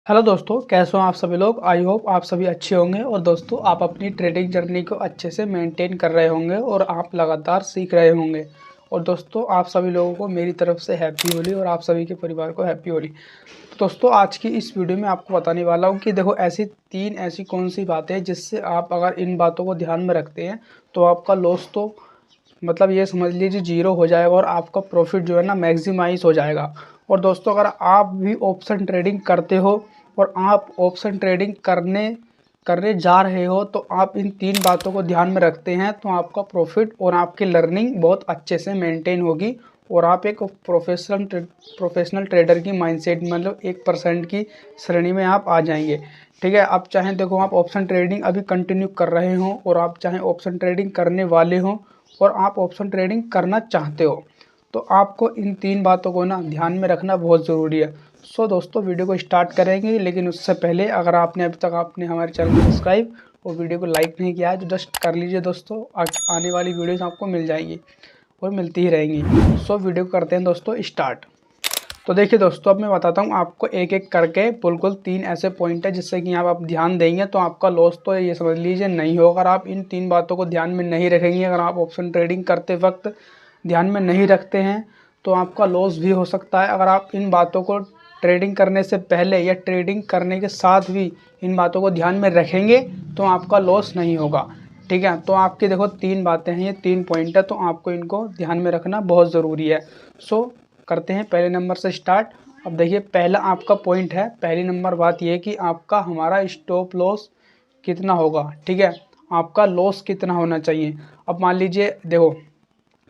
Hello दोस्तों, कैसे हो आप सभी लोग। आई होप आप सभी अच्छे होंगे और दोस्तों आप अपनी ट्रेडिंग जर्नी को अच्छे से मेंटेन कर रहे होंगे और आप लगातार सीख रहे होंगे। और दोस्तों आप सभी लोगों को मेरी तरफ से हैप्पी होली और आप सभी के परिवार को हैप्पी होली। तो दोस्तों आज की इस वीडियो में आपको बताने वाला हूँ कि देखो ऐसी कौन सी बातें हैं जिससे आप अगर इन बातों को ध्यान में रखते हैं तो आपका लॉस तो मतलब ये समझ लीजिए जीरो हो जाएगा और आपका प्रॉफिट जो है ना मैक्सिमाइज हो जाएगा। और दोस्तों अगर आप भी ऑप्शन ट्रेडिंग करते हो और आप ऑप्शन ट्रेडिंग करने करने जा रहे हो तो आप इन तीन बातों को ध्यान में रखते हैं तो आपका प्रॉफिट और आपकी लर्निंग बहुत अच्छे से मेंटेन होगी और आप एक प्रोफेशनल ट्रेडर की माइंडसेट मतलब 1% की श्रेणी में आप आ जाएंगे। ठीक है, आप चाहें देखो आप ऑप्शन ट्रेडिंग अभी कंटिन्यू कर रहे हो और आप चाहें ऑप्शन ट्रेडिंग करने वाले हो और आप ऑप्शन ट्रेडिंग करना चाहते हो तो आपको इन तीन बातों को ना ध्यान में रखना बहुत ज़रूरी है। सो दोस्तों वीडियो को स्टार्ट करेंगे, लेकिन उससे पहले अगर आपने अभी तक आपने हमारे चैनल को सब्सक्राइब और वीडियो को लाइक नहीं किया है तो जस्ट कर लीजिए दोस्तों। आने वाली वीडियोस आपको मिल जाएंगी और मिलती ही रहेंगी। सो वीडियो को करते हैं दोस्तों स्टार्ट। तो देखिए दोस्तों अब मैं बताता हूँ आपको एक एक करके बिल्कुल तीन ऐसे पॉइंट है जिससे कि आप ध्यान देंगे तो आपका लॉस तो ये समझ लीजिए नहीं होगा। अगर आप इन तीन बातों को ध्यान में नहीं रखेंगे, अगर आप ऑप्शन ट्रेडिंग करते वक्त ध्यान में नहीं रखते हैं तो आपका लॉस भी हो सकता है। अगर आप इन बातों को ट्रेडिंग करने से पहले या ट्रेडिंग करने के साथ भी इन बातों को ध्यान में रखेंगे तो आपका लॉस नहीं होगा। ठीक है, तो आपकी देखो तीन बातें हैं, ये तीन पॉइंट है तो आपको इनको ध्यान में रखना बहुत ज़रूरी है। सो करते हैं पहले नंबर से स्टार्ट। अब देखिए पहला आपका पॉइंट है, पहली नंबर बात यह कि आपका हमारा स्टॉप लॉस कितना होगा। ठीक है, आपका लॉस कितना होना चाहिए। अब मान लीजिए देखो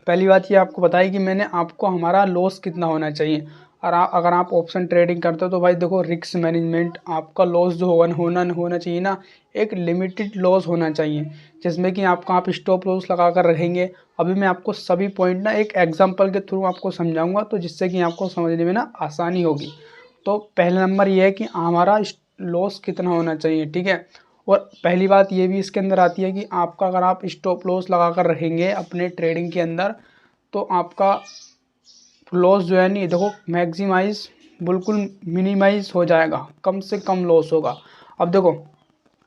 पहली बात ये आपको बताई कि मैंने आपको हमारा लॉस कितना होना चाहिए। और अगर आप ऑप्शन ट्रेडिंग करते हो तो भाई देखो रिस्क मैनेजमेंट आपका लॉस जो होना चाहिए ना, एक लिमिटेड लॉस होना चाहिए जिसमें कि आप स्टॉप लॉस लगा कर रखेंगे। अभी मैं आपको सभी पॉइंट ना एक एग्जांपल के थ्रू आपको समझाऊंगा तो जिससे कि आपको समझने में ना आसानी होगी। तो पहला नंबर ये है कि हमारा लॉस कितना होना चाहिए। ठीक है, और पहली बात ये भी इसके अंदर आती है कि आपका अगर आप स्टॉप लॉस लगा कर रखेंगे अपने ट्रेडिंग के अंदर तो आपका लॉस जो है नहीं देखो मैक्सिमाइज बिल्कुल मिनिमाइज हो जाएगा, कम से कम लॉस होगा। अब देखो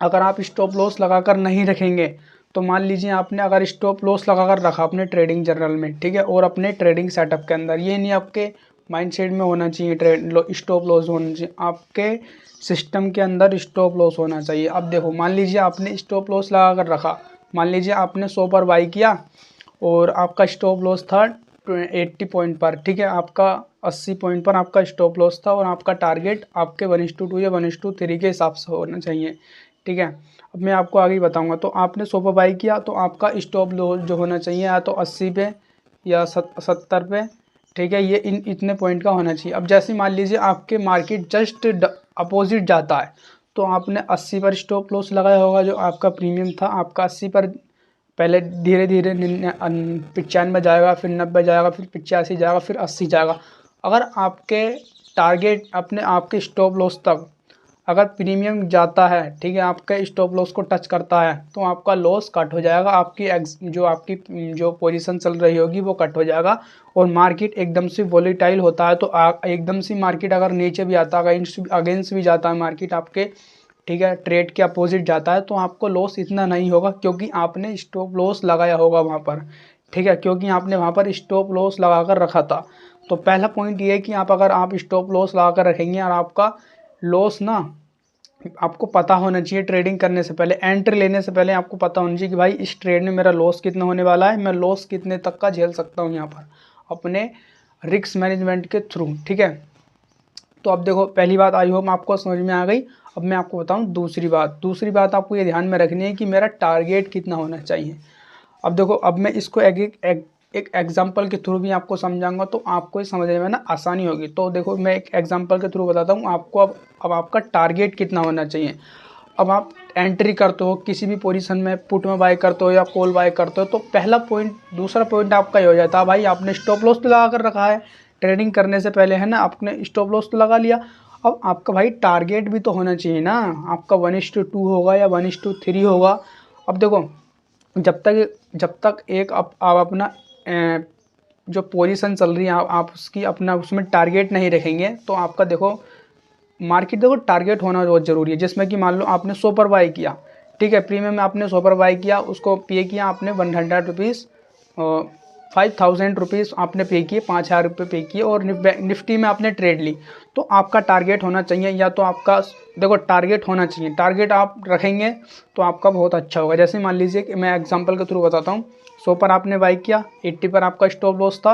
अगर आप स्टॉप लॉस लगा कर नहीं रखेंगे तो मान लीजिए आपने अगर स्टॉप लॉस लगा कर रखा अपने ट्रेडिंग जर्नल में, ठीक है, और अपने ट्रेडिंग सेटअप के अंदर, ये नहीं आपके माइंडसेट में होना चाहिए स्टॉप लॉस होना चाहिए, आपके सिस्टम के अंदर स्टॉप लॉस होना चाहिए। अब देखो मान लीजिए आपने स्टॉप लॉस लगा कर रखा, मान लीजिए आपने 100 पर बाई किया और आपका स्टॉप लॉस था 80 पॉइंट पर। ठीक है, आपका 80 पॉइंट पर आपका स्टॉप लॉस था और आपका टारगेट आपके 1:2 या 1:3 के हिसाब से होना चाहिए। ठीक है, अब मैं आपको आगे बताऊंगा। तो आपने 100 पर बाई किया तो आपका स्टॉप लॉस जो होना चाहिए या तो 80 पे या 70 पे। ठीक है, ये इतने पॉइंट का होना चाहिए। अब जैसे मान लीजिए आपके मार्केट जस्ट अपोजिट जाता है तो आपने 80 पर स्टॉप लॉस लगाया होगा, जो आपका प्रीमियम था आपका 80 पर, पहले धीरे धीरे 95 जाएगा, फिर 90 जाएगा, फिर 85 जाएगा, फिर 80 जाएगा। अगर आपके टारगेट अपने आपके स्टॉप लॉस तक अगर प्रीमियम जाता है, ठीक है, आपके स्टॉप लॉस को टच करता है तो आपका लॉस कट हो जाएगा, आपकी जो पोजीशन चल रही होगी वो कट हो जाएगा। और मार्केट एकदम से वॉलेटाइल होता है तो एकदम से मार्केट अगर नीचे भी आता है, अगेंस्ट भी जाता है मार्केट आपके, ठीक है, ट्रेड के अपोजिट जाता है तो आपको लॉस इतना नहीं होगा क्योंकि आपने स्टॉप लॉस लगाया होगा वहाँ पर। ठीक है, क्योंकि आपने वहाँ पर स्टॉप लॉस लगा कर रखा था। तो पहला पॉइंट ये है कि अगर आप स्टॉप लॉस लगा कर रखेंगे और आपका लॉस ना आपको पता होना चाहिए ट्रेडिंग करने से पहले, एंट्री लेने से पहले आपको पता होना चाहिए कि भाई इस ट्रेड में मेरा लॉस कितना होने वाला है, मैं लॉस कितने तक का झेल सकता हूँ यहाँ पर अपने रिस्क मैनेजमेंट के थ्रू। ठीक है, तो अब देखो पहली बात आई होप आपको समझ में आ गई। अब मैं आपको बताऊं दूसरी बात आपको ये ध्यान में रखनी है कि मेरा टारगेट कितना होना चाहिए। अब देखो अब मैं इसको एक एग्जाम्पल के थ्रू भी आपको समझाऊंगा तो आपको समझने में ना आसानी होगी। तो देखो मैं एक एग्जाम्पल के थ्रू बताता हूँ आपको। अब आपका टारगेट कितना होना चाहिए। अब आप एंट्री करते हो किसी भी पोजीशन में, पुट में बाय करते हो या कॉल बाय करते हो तो पहला पॉइंट, दूसरा पॉइंट आपका ये हो जाता है भाई आपने स्टॉप लॉस तो लगा कर रखा है ट्रेडिंग करने से पहले, है ना, आपने स्टॉप लॉस तो लगा लिया। अब आपका भाई टारगेट भी तो होना चाहिए ना, आपका 1:2 होगा या 1:3 होगा। अब देखो जब तक एक आप अपना जो पोजीशन चल रही है आप उसकी अपना उसमें टारगेट नहीं रखेंगे तो आपका देखो मार्केट देखो टारगेट होना बहुत ज़रूरी है, जिसमें कि मान लो आपने 100 पर बाई किया, ठीक है, प्रीमियम में आपने 100 पर बाई किया, उसको पे किया आपने 100 रुपीज़, 5000 रुपीज़ आपने पे किए, 5000 रुपये पे किए और निफ्टी में आपने ट्रेड ली। तो आपका टारगेट होना चाहिए, या तो आपका देखो टारगेट होना चाहिए, टारगेट आप रखेंगे तो आपका बहुत अच्छा होगा। जैसे मान लीजिए कि मैं एग्जांपल के थ्रू बताता हूँ, 100 पर आपने बाई किया, 80 पर आपका स्टॉप लॉस था।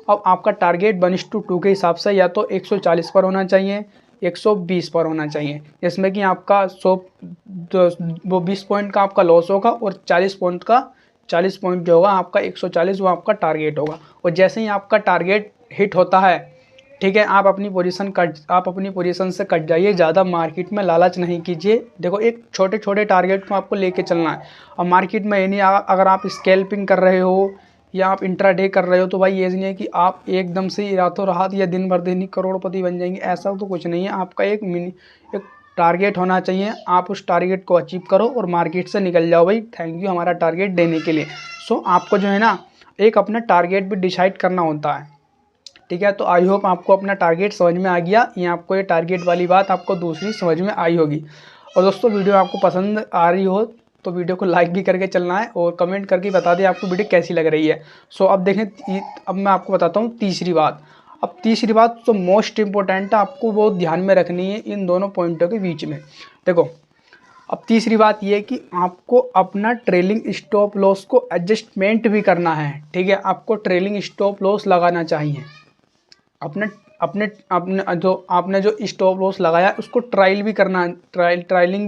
अब आपका टारगेट 1:2 के हिसाब से या तो 140 पर होना चाहिए, 120 पर होना चाहिए, जिसमें कि आपका 100 वो 20 पॉइंट का आपका लॉस होगा और 40 पॉइंट जो होगा आपका 140 वो आपका टारगेट होगा। और जैसे ही आपका टारगेट हिट होता है, ठीक है, आप अपनी पोजीशन से कट जाइए, ज़्यादा मार्केट में लालच नहीं कीजिए। देखो एक छोटे छोटे टारगेट को आपको लेके चलना है। और मार्केट में ये नहीं अगर आप स्कैल्पिंग कर रहे हो या आप इंट्राडे कर रहे हो तो भाई ये नहीं है कि आप एकदम से रातों रात या दिन भर दिन ही करोड़पति बन जाएंगे, ऐसा तो कुछ नहीं है। आपका एक टारगेट होना चाहिए, आप उस टारगेट को अचीव करो और मार्केट से निकल जाओ भाई। थैंक यू हमारा टारगेट देने के लिए। सो आपको जो है ना एक अपना टारगेट भी डिसाइड करना होता है, ठीक है। तो आई होप आपको अपना टारगेट समझ में आ गया, या आपको ये टारगेट वाली बात आपको दूसरी समझ में आई होगी। और दोस्तों वीडियो आपको पसंद आ रही हो तो वीडियो को लाइक भी करके चलना है और कमेंट करके बता दें आपको वीडियो कैसी लग रही है। सो अब देखें, अब मैं आपको बताता हूँ तीसरी बात। अब तीसरी बात तो मोस्ट इम्पोर्टेंट है, आपको वो ध्यान में रखनी है इन दोनों पॉइंटों के बीच में। देखो अब तीसरी बात ये है कि आपको अपना ट्रेलिंग स्टॉप लॉस को एडजस्टमेंट भी करना है, ठीक है। आपको ट्रेलिंग स्टॉप लॉस लगाना चाहिए। अपने अपने अपने जो आपने जो स्टॉप लॉस लगाया उसको ट्रायलिंग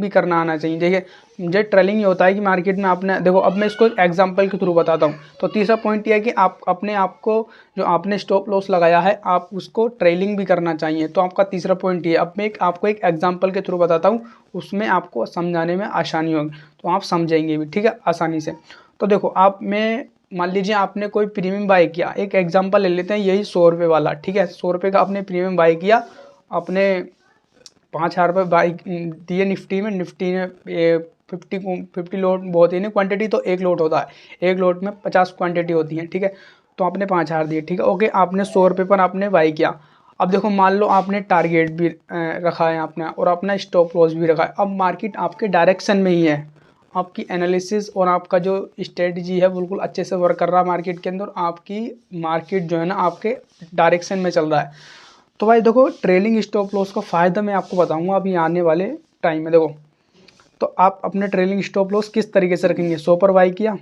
भी करना आना चाहिए। देखिए मुझे ट्रेलिंग ही होता है कि मार्केट में आपने देखो, अब मैं इसको एक एग्जांपल के थ्रू बताता हूँ। तो तीसरा पॉइंट ये है कि आप अपने आप को जो आपने स्टॉप लॉस लगाया है आप उसको ट्रेलिंग भी करना चाहिए। तो आपका तीसरा पॉइंट ये है। अब मैं आपको एक एग्जाम्पल के थ्रू बताता हूँ, उसमें आपको समझाने में आसानी होगी, तो आप समझेंगे भी, ठीक है, आसानी से। तो देखो आप मैं मान लीजिए आपने कोई प्रीमियम बाई किया, एक एग्जांपल ले लेते हैं यही 100 रुपये वाला, ठीक है। 100 रुपये का आपने प्रीमियम बाई किया, आपने 5000 रुपये बाई दिए निफ्टी में। निफ्टी ने 50 लोट बहुत ही नहीं क्वांटिटी, तो एक लोट होता है, एक लोट में 50 क्वांटिटी होती है, ठीक है। तो आपने 5000 दिए, ठीक है, ओके। आपने 100 रुपये पर आपने बाई किया। अब देखो मान लो आपने टारगेट भी रखा है अपना और अपना स्टॉप लॉस भी रखा है। अब मार्केट आपके डायरेक्शन में ही है, आपकी एनालिसिस और आपका जो स्ट्रेटजी है बिल्कुल अच्छे से वर्क कर रहा है मार्केट के अंदर, आपकी मार्केट जो है ना आपके डायरेक्शन में चल रहा है। तो भाई देखो ट्रेलिंग स्टॉप लॉस का फ़ायदा मैं आपको बताऊंगा अभी आने वाले टाइम में। देखो तो आप अपने ट्रेलिंग स्टॉप लॉस किस तरीके से रखेंगे। 100 पर बाई किया,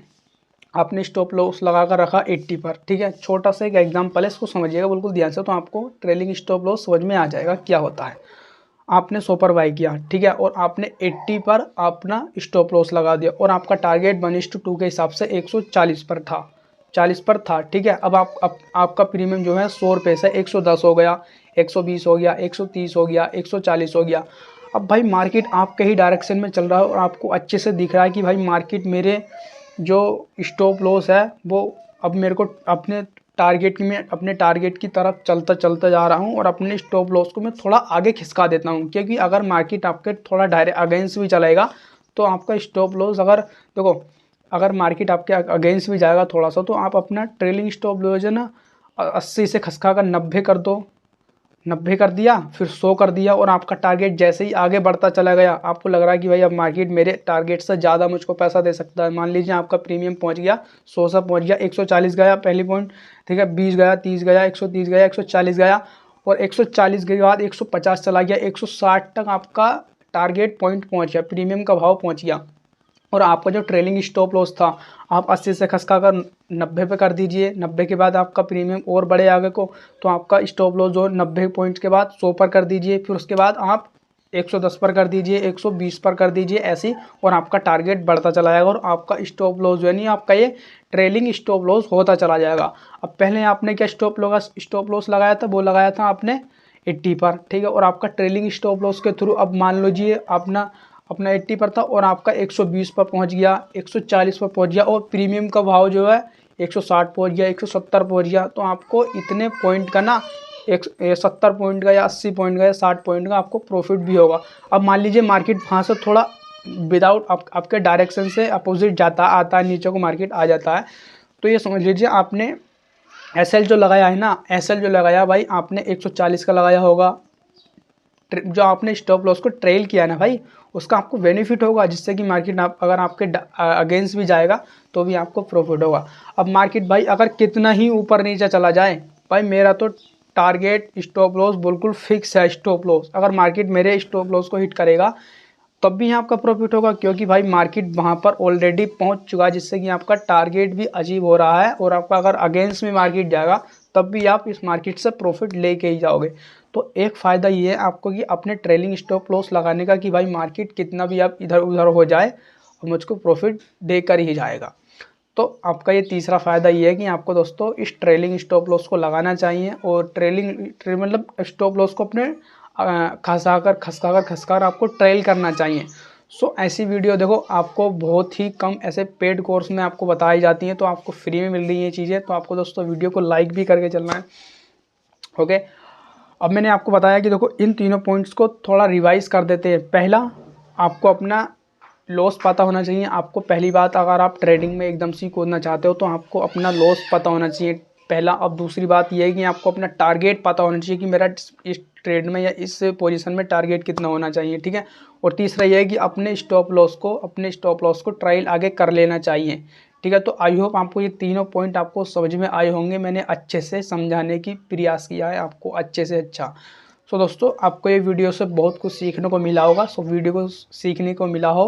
आपने स्टॉप लॉस लगा कर रखा 80 पर, ठीक है। छोटा सा एक एग्जाम्पल है, इसको समझिएगा बिल्कुल ध्यान से, तो आपको ट्रेलिंग स्टॉप लॉस समझ में आ जाएगा क्या होता है। आपने 100 पर बाई किया, ठीक है, और आपने 80 पर अपना स्टॉप लॉस लगा दिया और आपका टारगेट 1:2 के हिसाब से 140 पर था, 40 पर था, ठीक है। अब आपका प्रीमियम जो है 100 रुपये से 110 हो गया, 120 हो गया, 130 हो गया, 140 हो गया। अब भाई मार्केट आपके ही डायरेक्शन में चल रहा है और आपको अच्छे से दिख रहा है कि भाई मार्केट मेरे जो स्टॉप लॉस है वो अब मेरे को अपने टारगेट की तरफ चलता चलता जा रहा हूँ और अपने स्टॉप लॉस को मैं थोड़ा आगे खिसका देता हूँ। क्योंकि अगर मार्केट आपके थोड़ा डायरेक्ट अगेंस्ट भी चलेगा तो आपका स्टॉप लॉस अगर मार्केट आपके अगेंस्ट भी जाएगा थोड़ा सा, तो आप अपना ट्रेलिंग स्टॉप लॉस है ना 80 से खसका कर 90 कर दो, 90 कर दिया, फिर 100 कर दिया, और आपका टारगेट जैसे ही आगे बढ़ता चला गया, आपको लग रहा है कि भाई अब मार्केट मेरे टारगेट से ज़्यादा मुझको पैसा दे सकता है। मान लीजिए आपका प्रीमियम पहुंच गया 100 से पहुंच गया 140 गया पहली पॉइंट, ठीक है, 20 गया, 30 गया, 130 गया, 140 गया, और 140 के बाद 150 चला गया, 160 तक आपका टारगेट पॉइंट पहुँच गया, प्रीमियम का भाव पहुँच गया। और आपका जो ट्रेलिंग स्टॉप लॉस था आप 80 से खसका कर 90 पे कर दीजिए। 90 के बाद आपका प्रीमियम और बढ़े आगे को, तो आपका स्टॉप लॉस जो 90 पॉइंट्स के बाद 100 पर कर दीजिए, फिर उसके बाद आप 110 पर कर दीजिए, 120 पर कर दीजिए, ऐसी, और आपका टारगेट बढ़ता चला जाएगा और आपका स्टॉप लॉस जो है नहीं आपका ये ट्रेलिंग स्टॉप लॉस होता चला जाएगा। अब पहले आपने क्या स्टॉप लॉस लगाया था, वो लगाया था आपने 80 पर, ठीक है, और आपका ट्रेलिंग स्टॉप लॉस के थ्रू अब मान लीजिए अपना 80 पर था और आपका 120 पर पहुंच गया, 140 पर पहुंच गया, और प्रीमियम का भाव जो है 160 पहुंच गया, 170 पहुंच गया। तो आपको इतने पॉइंट का ना 70 पॉइंट का या 80 पॉइंट का या 60 पॉइंट का आपको प्रॉफिट भी होगा। अब मान लीजिए मार्केट वहाँ से थोड़ा विदाउट आपके डायरेक्शन से अपोजिट आता है, नीचे को मार्केट आ जाता है, तो ये समझ लीजिए आपने एसएल जो लगाया है ना, एसएल जो लगाया भाई आपने 140 का लगाया होगा, जो आपने स्टॉप लॉस को ट्रेल किया ना भाई, उसका आपको बेनिफिट होगा, जिससे कि मार्केट अगर आपके अगेंस्ट भी जाएगा तो भी आपको प्रॉफिट होगा। अब मार्केट भाई अगर कितना ही ऊपर नीचे चला जाए, भाई मेरा तो टारगेट स्टॉप लॉस बिल्कुल फिक्स है। स्टॉप लॉस अगर मार्केट मेरे स्टॉप लॉस को हिट करेगा तब भी आपका प्रॉफिट होगा, क्योंकि भाई मार्केट वहाँ पर ऑलरेडी पहुँच चुका है, जिससे कि आपका टारगेट भी अचीव हो रहा है। और आपका अगर अगेंस्ट में मार्केट जाएगा तब भी आप इस मार्केट से प्रॉफिट लेके ही जाओगे। तो एक फ़ायदा ये है आपको कि अपने ट्रेलिंग स्टॉप लॉस लगाने का, कि भाई मार्केट कितना भी आप इधर उधर हो जाए और मुझको प्रॉफिट देकर ही जाएगा। तो आपका ये तीसरा फ़ायदा ये है कि आपको दोस्तों इस ट्रेलिंग स्टॉप लॉस को लगाना चाहिए, और मतलब स्टॉप लॉस को अपने खसकाकर आपको ट्रेल करना चाहिए। सो ऐसी वीडियो देखो आपको बहुत ही कम ऐसे पेड कोर्स में आपको बताई जाती हैं, तो आपको फ्री में मिल रही है चीज़ें। तो आपको दोस्तों वीडियो को लाइक भी करके चलना है। ओके, अब मैंने आपको बताया कि देखो इन तीनों पॉइंट्स को थोड़ा रिवाइज कर देते हैं। पहला, आपको अपना लॉस पता होना चाहिए। आपको पहली बात, अगर आप ट्रेडिंग में एकदम से कूदना चाहते हो तो आपको अपना लॉस पता होना चाहिए पहला। अब दूसरी बात यह है कि आपको अपना टारगेट पता होना चाहिए कि मेरा इस ट्रेड में या इस पोजीशन में टारगेट कितना होना चाहिए, ठीक है। और तीसरा यह है कि अपने स्टॉप लॉस को ट्रायल आगे कर लेना चाहिए, ठीक है। तो आई होप आपको ये तीनों पॉइंट आपको समझ में आए होंगे। मैंने अच्छे से समझाने की प्रयास किया है आपको अच्छे से अच्छा। सो दोस्तों आपको ये वीडियो से बहुत कुछ सीखने को मिला होगा। सो वीडियो को सीखने को मिला हो,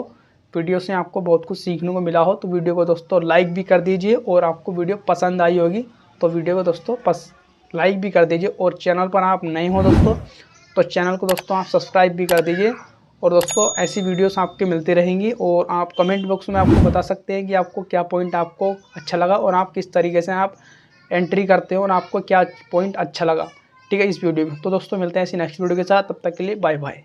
वीडियो से आपको बहुत कुछ सीखने को मिला हो तो वीडियो को दोस्तों लाइक भी कर दीजिए। और आपको वीडियो पसंद आई होगी तो वीडियो को दोस्तों लाइक भी कर दीजिए। और चैनल पर आप नए हो दोस्तों तो चैनल को दोस्तों आप सब्सक्राइब भी कर दीजिए। और दोस्तों ऐसी वीडियोस आपके मिलती रहेंगी। और आप कमेंट बॉक्स में आपको बता सकते हैं कि आपको क्या पॉइंट आपको अच्छा लगा और आप किस तरीके से आप एंट्री करते हो और आपको क्या पॉइंट अच्छा लगा, ठीक है, इस वीडियो में। तो दोस्तों मिलते हैं ऐसी नेक्स्ट वीडियो के साथ, तब तक के लिए बाय बाय।